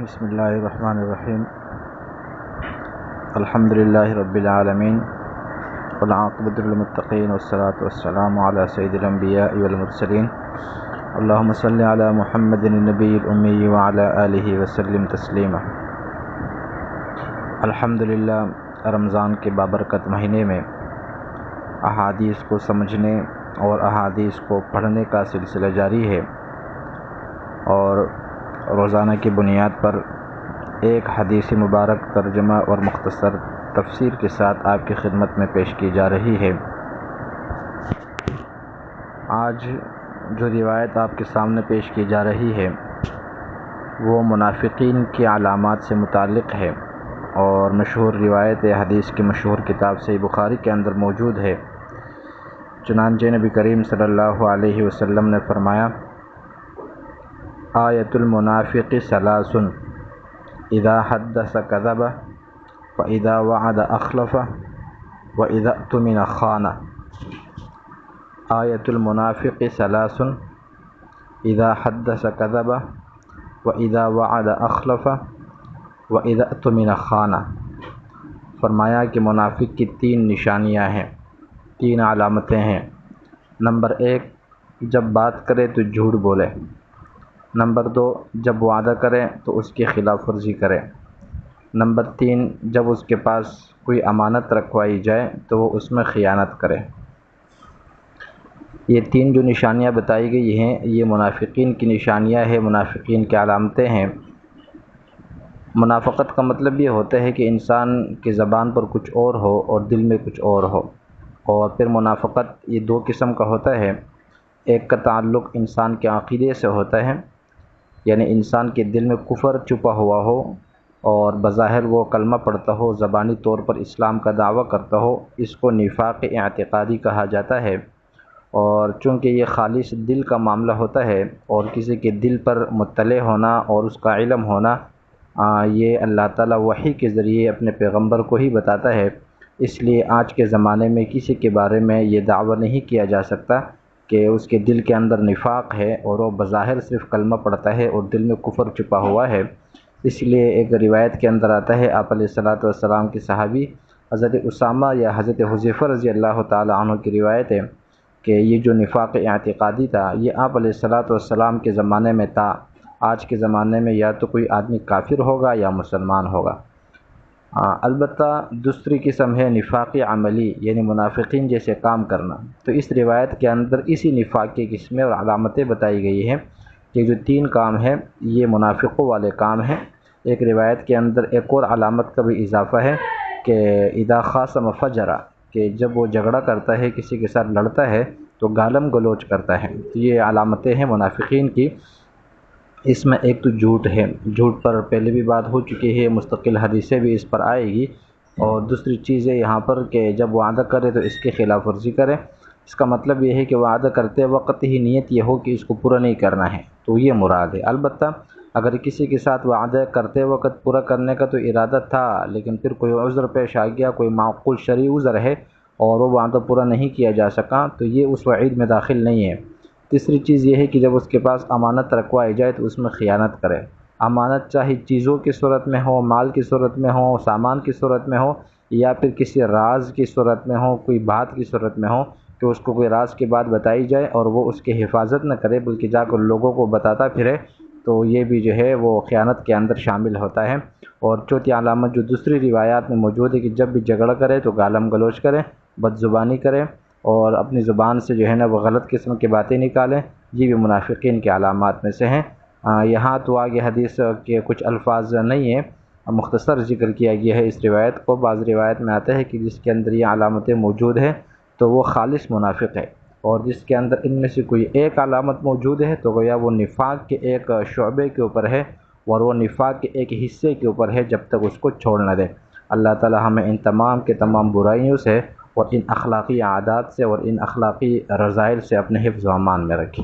بسم اللہ الرحمن الرحیم الحمد للہ رب العالمین والعاقبۃ للمتقین والصلاة والسلام علی سید الانبیاء والمرسلین اللہم صلی علی محمد النبی الامی وعلی آلہ وسلم تسلیما۔ الحمد للہ رمضان کے بابرکت مہینے میں احادیث کو سمجھنے اور احادیث کو پڑھنے کا سلسلہ جاری ہے، اور روزانہ کی بنیاد پر ایک حدیث مبارک ترجمہ اور مختصر تفسیر کے ساتھ آپ کی خدمت میں پیش کی جا رہی ہے۔ آج جو روایت آپ کے سامنے پیش کی جا رہی ہے وہ منافقین کی علامات سے متعلق ہے، اور مشہور روایت حدیث کی مشہور کتاب صحیح بخاری کے اندر موجود ہے۔ چنانچہ نبی کریم صلی اللہ علیہ وسلم نے فرمایا: آیۃ المنافق ثلاث، اذا حدث کذب واذا وعد اخلف واذا اؤتمن خان۔ آیۃ المنافق ثلاث، اذا حدث کذب واذا وعد اخلف واذا اؤتمن خان۔ فرمایا کہ منافق کی تین نشانیاں ہیں، تین علامتیں ہیں۔ نمبر 1، جب بات کرے تو جھوٹ بولے۔ نمبر 2، جب وعدہ کرے تو اس کی خلاف ورزی کرے۔ نمبر 3، جب اس کے پاس کوئی امانت رکھوائی جائے تو وہ اس میں خیانت کرے۔ یہ تین جو نشانیاں بتائی گئی ہیں یہ منافقین کی نشانیاں ہیں، منافقین کی علامتیں ہیں۔ منافقت کا مطلب یہ ہوتا ہے کہ انسان کی زبان پر کچھ اور ہو اور دل میں کچھ اور ہو۔ اور پھر منافقت یہ دو قسم کا ہوتا ہے، ایک کا تعلق انسان کے عقیدے سے ہوتا ہے، یعنی انسان کے دل میں کفر چھپا ہوا ہو اور بظاہر وہ کلمہ پڑھتا ہو، زبانی طور پر اسلام کا دعویٰ کرتا ہو، اس کو نفاق اعتقادی کہا جاتا ہے۔ اور چونکہ یہ خالص دل کا معاملہ ہوتا ہے اور کسی کے دل پر مطلع ہونا اور اس کا علم ہونا یہ اللہ تعالیٰ وحی کے ذریعے اپنے پیغمبر کو ہی بتاتا ہے، اس لیے آج کے زمانے میں کسی کے بارے میں یہ دعویٰ نہیں کیا جا سکتا کہ اس کے دل کے اندر نفاق ہے اور وہ بظاہر صرف کلمہ پڑھتا ہے اور دل میں کفر چھپا ہوا ہے۔ اس لیے ایک روایت کے اندر آتا ہے، آپ علیہ الصلاۃ والسلام کے صحابی حضرت اسامہ یا حضرت حذیفہ رضی اللہ تعالی عنہ کی روایت ہے کہ یہ جو نفاق اعتقادی تھا یہ آپ علیہ الصلاۃ والسلام کے زمانے میں تھا۔ آج کے زمانے میں یا تو کوئی آدمی کافر ہوگا یا مسلمان ہوگا۔ البتہ دوسری قسم ہے نفاق عملی، یعنی منافقین جیسے کام کرنا۔ تو اس روایت کے اندر اسی نفاق کی قسمیں اور علامتیں بتائی گئی ہیں کہ جو تین کام ہیں یہ منافقوں والے کام ہیں۔ ایک روایت کے اندر ایک اور علامت کا بھی اضافہ ہے کہ اذا خاصم فجر، کہ جب وہ جھگڑا کرتا ہے، کسی کے ساتھ لڑتا ہے تو گالم گلوچ کرتا ہے۔ تو یہ علامتیں ہیں منافقین کی۔ اس میں ایک تو جھوٹ ہے، جھوٹ پر پہلے بھی بات ہو چکی ہے، مستقل حدیثیں بھی اس پر آئے گی۔ اور دوسری چیز ہے یہاں پر کہ جب وعدہ کرے تو اس کی خلاف ورزی کرے۔ اس کا مطلب یہ ہے کہ وعدہ کرتے وقت ہی نیت یہ ہو کہ اس کو پورا نہیں کرنا ہے، تو یہ مراد ہے۔ البتہ اگر کسی کے ساتھ وعدہ کرتے وقت پورا کرنے کا تو ارادہ تھا لیکن پھر کوئی عذر پیش آ گیا، کوئی معقول شرعی عذر ہے اور وہ وعدہ پورا نہیں کیا جا سکا، تو یہ اس وعید میں داخل نہیں ہے۔ تیسری چیز یہ ہے کہ جب اس کے پاس امانت رکھوائی جائے تو اس میں خیانت کرے۔ امانت چاہے چیزوں کی صورت میں ہو، مال کی صورت میں ہو، سامان کی صورت میں ہو، یا پھر کسی راز کی صورت میں ہو، کوئی بات کی صورت میں ہو کہ اس کو کوئی راز کی بات بتائی جائے اور وہ اس کی حفاظت نہ کرے بلکہ جا کر لوگوں کو بتاتا پھرے، تو یہ بھی جو ہے وہ خیانت کے اندر شامل ہوتا ہے۔ اور چوتھی علامت جو دوسری روایات میں موجود ہے کہ جب بھی جھگڑا کرے تو گالم گلوچ کرے، بد زبانی کرے اور اپنی زبان سے جو ہے نا وہ غلط قسم کی باتیں نکالیں، یہ بھی منافقین کے علامات میں سے ہیں۔ یہاں تو آگے حدیث کے کچھ الفاظ نہیں ہیں، مختصر ذکر کیا گیا ہے اس روایت کو۔ بعض روایت میں آتا ہے کہ جس کے اندر یہ علامتیں موجود ہیں تو وہ خالص منافق ہے، اور جس کے اندر ان میں سے کوئی ایک علامت موجود ہے تو گویا وہ نفاق کے ایک شعبے کے اوپر ہے اور وہ نفاق کے ایک حصے کے اوپر ہے، جب تک اس کو چھوڑ نہ دے۔ اللہ تعالی ہمیں ان تمام کے تمام برائیوں سے اور ان اخلاقی عادات سے اور ان اخلاقی رذائل سے اپنے حفظ و امان میں رکھے۔